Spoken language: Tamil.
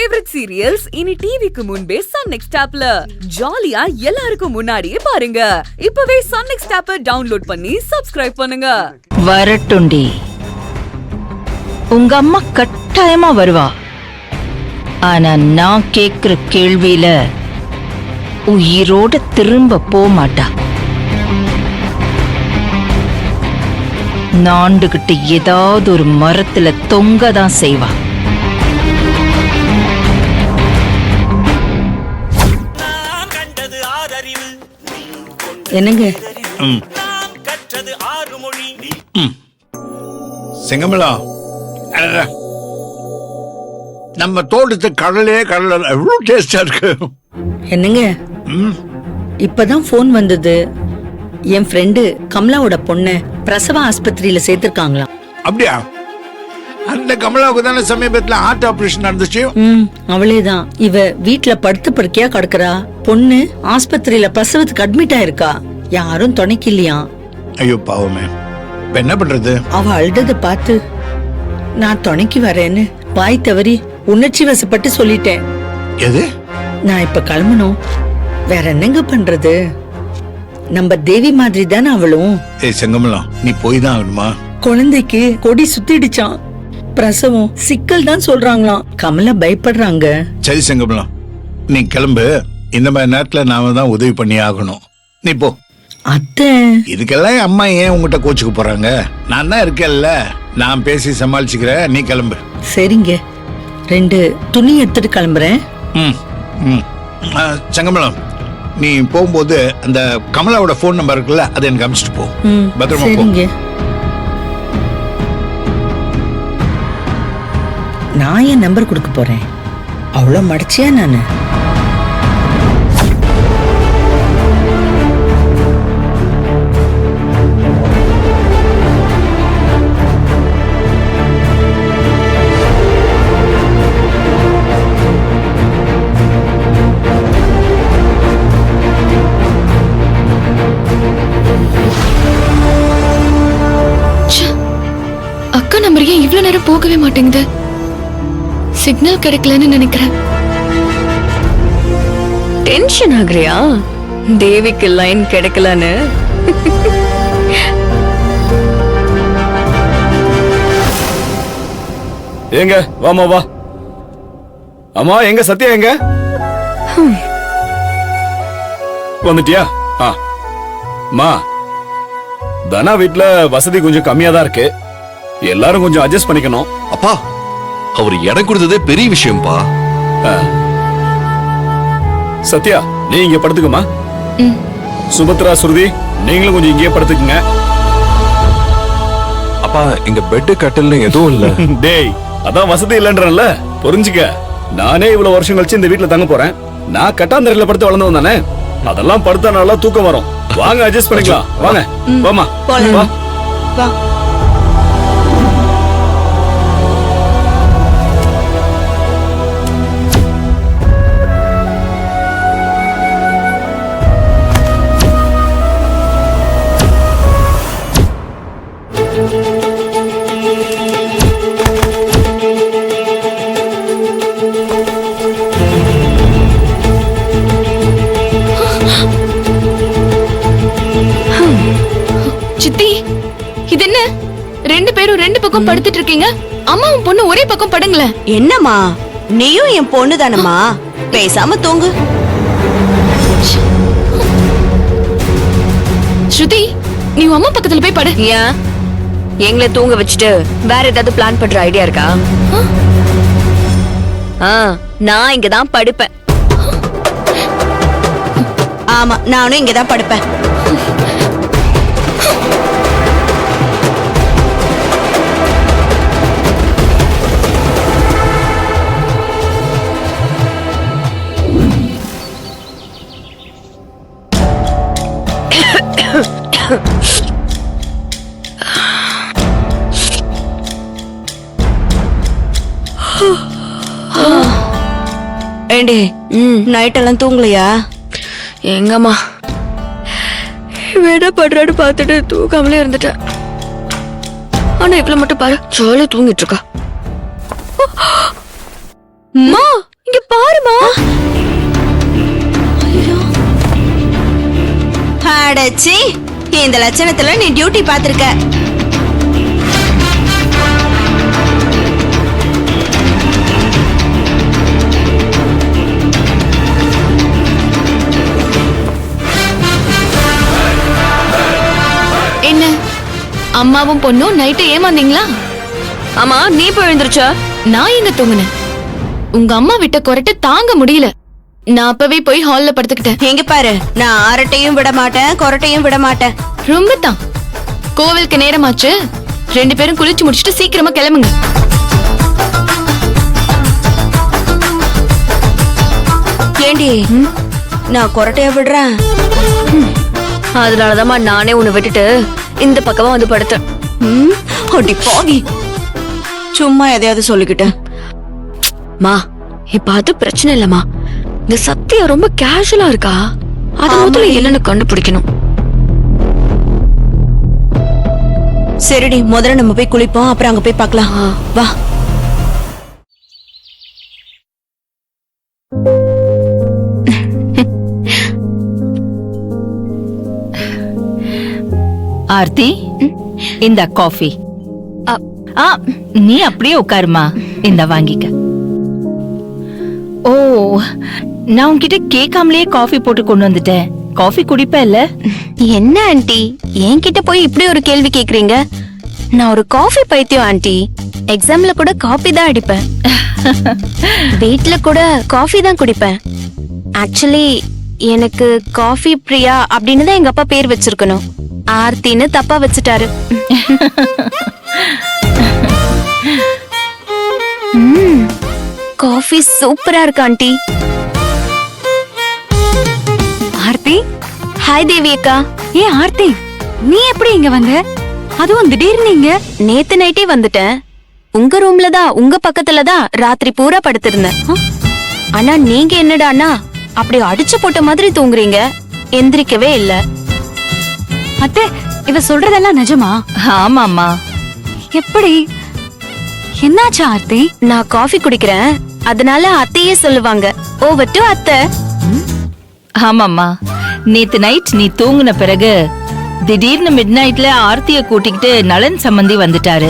ஃபேவரட் சீரியல்ஸ் இனி டிவிக்கு முன்பே சன் நெக்ஸ்ட் ஆப்ல ஜாலியா எல்லாருக்கும் முன்னாடியே பாருங்க. இப்பவே சன் நெக்ஸ்ட் ஆப்பை டவுன்லோட் பண்ணி சப்ஸ்கிரைப் பண்ணுங்க. வரட்டுண்டி, உங்க அம்மா கட்டாயமா வருவா. ஆனா நான் கேக்குற கேள்வியில உயிரோட திரும்ப போக மாட்டா. நாண்டுகிட்டு ஏதாவது ஒரு மரத்துல தொங்கதான் செய்வா. என்னங்க செங்கமலா, நம்ம தோட்டத்து கடலே கடல எவ்வளவு டேஸ்டா இருக்கு. என்னங்க இப்பதான் போன் வந்தது. என் ஃப்ரெண்டு கமலாவோட பொண்ணு பிரசவ ஆஸ்பத்திரியில சேர்த்திருக்காங்களாம். அப்படியா? அந்த கமலாவுக்கு தானே சமீபத்துல ஹார்ட் ஆபரேஷன் நடந்துச்சு. அவளேதான். இவ வீட்டுல படுத்து படுக்கையா கிடக்குறா. பொண்ணு ஆஸ்பத்திரியில பிரசவத்துக்கு அட்மிட் ஆயிருக்கா. யாரும் துணைக்கு இல்லையா. ஐயோ பாவமே, இப்ப என்ன பண்றது? அவ அழுதத பார்த்து நான் துணைக்கு வரேன்னு வாய் தவறி உணர்ச்சி வசப்பட்டு சொல்லிட்டேன். எது? நான் இப்ப கிளம்பணும். வேற என்னங்க பண்றது? நம்ம தேவி மாதிரி தானே அவளும். ஏய் செங்கமலா, நீ போய் தான் ஆகணுமா? குழந்தைக்கு கொடி சுத்திடுச்சான். பிரசவம் சிக்கல் தான் சொல்றாங்களாம். கமலா பயப்படுறாங்க. சரி செங்கமலா, நீ கிளம்பு. இந்த மாதிரி நேரத்துல நாம தான் உதவி பண்ணி ஆகணும். நீ போ. அத்தை, இதுக்கெல்லாம் அம்மா ஏன் உங்ககிட்ட கோச்சுக்கு போறாங்க? நான் தான் இருக்கேன்ல, நான் பேசி சமாளிச்சுக்கிறேன். நீ கிளம்பு. சரிங்க, 2 துணி எடுத்துட்டு கிளம்புறேன். செங்கமலம், நீ போகும்போது அந்த கமலாவோட போன் நம்பர் இருக்குல்ல, அதை எனக்கு அனுப்பிச்சிட்டு போ. பத்திரமா போ. சரிங்க. நான் என் நம்பர் கொடுக்க போறேன். அவ்வளவு மடிச்சியா நானு? அக்கா நம்பர் ஏன் இவ்வளவு நேரம் போகவே மாட்டேங்குது? சிக்னல் கிடைக்கலன்னு நினைக்கிறேன். டென்ஷன் ஆகுறியா? தேவிக்கு லைன் கிடைக்கலன்னு. எங்க வாமா வா. அம்மா எங்க சத்யா எங்க? வந்துட்டியா? மா, தனா வீட்ல வசதி கொஞ்சம் கம்மியா தான் இருக்கு. எல்லாரும் கொஞ்சம் அட்ஜஸ்ட் பண்ணிக்கணும். அப்பா, அவர் இடம் கொடுத்ததே பெரிய விஷயம்பா. சத்யா, நீ இங்க படுத்துக்கமா. சுபத்ரா, சுருதி, நீங்களும் கொஞ்சம் இங்கே படுத்துக்குங்க. அப்பா, இங்க பெட் கட்டல்னு எதுவும் இல்ல. டேய், அதான் வசதி இல்லன்றல, புரிஞ்சுக்க. நானே இவ்வளவு வருஷம் கழிச்சு இந்த வீட்டுல தங்க போறேன். நான் கட்டாந்தரையில படுத்து வளர்ந்தவன் தானே. அதெல்லாம் படுத்தா நல்லா தூக்கம் வரும். வாங்க, அட்ஜஸ்ட் பண்ணிக்கலாம். வாங்க, வாமா வா. வா. சித்தி, இது என்ன? 2 பேரும் 2 பக்கம் படுத்துட்டு இருக்கீங்க. அம்மாவும் பொண்ணு ஒரே பக்கம் படுங்களேன். என்னம்மா, நீயும் என் பொண்ணு தானம்மா, பேசாம தூங்கு. ஸ்ருதி, நீ அம்மா பக்கத்துல போய் படு. ஏன் எங்களை தூங்க வச்சுட்டு வேற ஏதாவது பிளான் பண்ற ஐடியா இருக்கா? நான் இங்கதான் படுப்பேன். ஆமா, நானும் இங்கதான் படுப்பேன். ஏண்டி, நைட் எல்லாம் தூங்கலையா? எங்கம்மா, வேட படுறாடு பார்த்துட்டு தூக்காமலே இருந்துட்டேன். ஆனா இவ்வளவு மட்டும் பாரு, ஜாலியா தூங்கிட்டு இருக்கா. அடச்சி, இந்த லட்சணத்துல நீ டியூட்டி பாத்திருக்க. என்ன அம்மாவும் பொண்ணும் நைட்டு ஏமாந்தீங்களா? ஆமா, நீ போய் எழுந்திருச்சா? நான் எங்க தூங்குனேன்? உங்க அம்மா விட்ட கொரட்டை தாங்க முடியல. நான் அப்பவே போய் ஹால்ல படுத்துக்கிட்டேன். எங்க பாரு, நான் அரட்டையும் விட மாட்டேன், கொரட்டையும் விட மாட்டேன். ரொம்ப தான். கோவிலுக்கு நேரமாச்சு. 2 பேரும் குளிச்சு முடிச்சிட்டு சீக்கிரமா கிளம்புங்க. ஏண்டி, நான் கொரட்டைய விடுறேன். அதனாலதான் நானே உன்னை விட்டுட்டு இந்த பக்கமா வந்து படுத்தேன். அடி பாவி, சும்மா எதையாவது சொல்லிக்கிட்டேன். மா, இப்ப அது பிரச்சனை இல்லம்மா. இந்த சத்தியா ரொம்ப கேஷுவலா இருக்கா. அது முதல்ல என்னன்னு கண்டுபிடிக்கணும். சரிடி, முதல்ல நம்ம போய் குளிப்போம், அப்புறம் அங்க போய் பார்க்கலாம். வா. ஆர்த்தி, இந்த காஃபி. நீ அப்படியே உட்காருமா, இந்த வாங்கிக்க. ஓ, நான் உன்கிட்ட கேட்காமலேயே காஃபி போட்டு கொண்டு வந்துட்டேன். காஃபி குடிப்ப இல்ல? என்ன ஆண்டி, என்கிட்ட போய் இப்படி ஒரு கேள்வி கேக்குறீங்க? நான் ஒரு காஃபி பைத்தியம் ஆண்டி. எக்ஸாம்ல கூட காஃபி தான் அடிப்பேன். வீட்ல கூட காஃபி தான் குடிப்பேன். ஆக்சுவலி எனக்கு காஃபி பிரியா அப்படின்னு தான் எங்க அப்பா பேர் வச்சிருக்கணும். ஆர்த்தின்னு தப்பா வச்சுட்டாரு. காஃபி சூப்பரா இருக்கு ஆண்டி. ஆர்த்தி, ஹாய் தேவி அக்கா. ஏன் ஆர்த்தி, நீ எப்படி இங்க வந்த? அதுவும் திடீர்னு இங்க? நேத்து நைட்டே வந்துட்டேன். உங்க ரூம்ல தான், உங்க பக்கத்துல தான் ராத்திரி பூரா படுத்திருந்தேன். ஆனா நீங்க என்னடானா அப்படி அடிச்சு போட்ட மாதிரி தூங்குறீங்க, எந்திரிக்கவே இல்ல. அத்தை, இவ சொல்றதெல்லாம் நிஜமா? ஆமாமா. எப்படி? என்னாச்சு ஆர்த்தி? நான் காஃபி குடிக்கிறேன், அதனால அத்தையே சொல்லுவாங்க. ஓவர் டு அத்தை. ஆமாம்மா, நேத்து நைட் நீ தூங்குன பிறகு திடீர்னு மிட் நைட்ல ஆர்த்திய கூட்டிக்கிட்டு நலன் சம்பந்தி வந்துட்டாரு.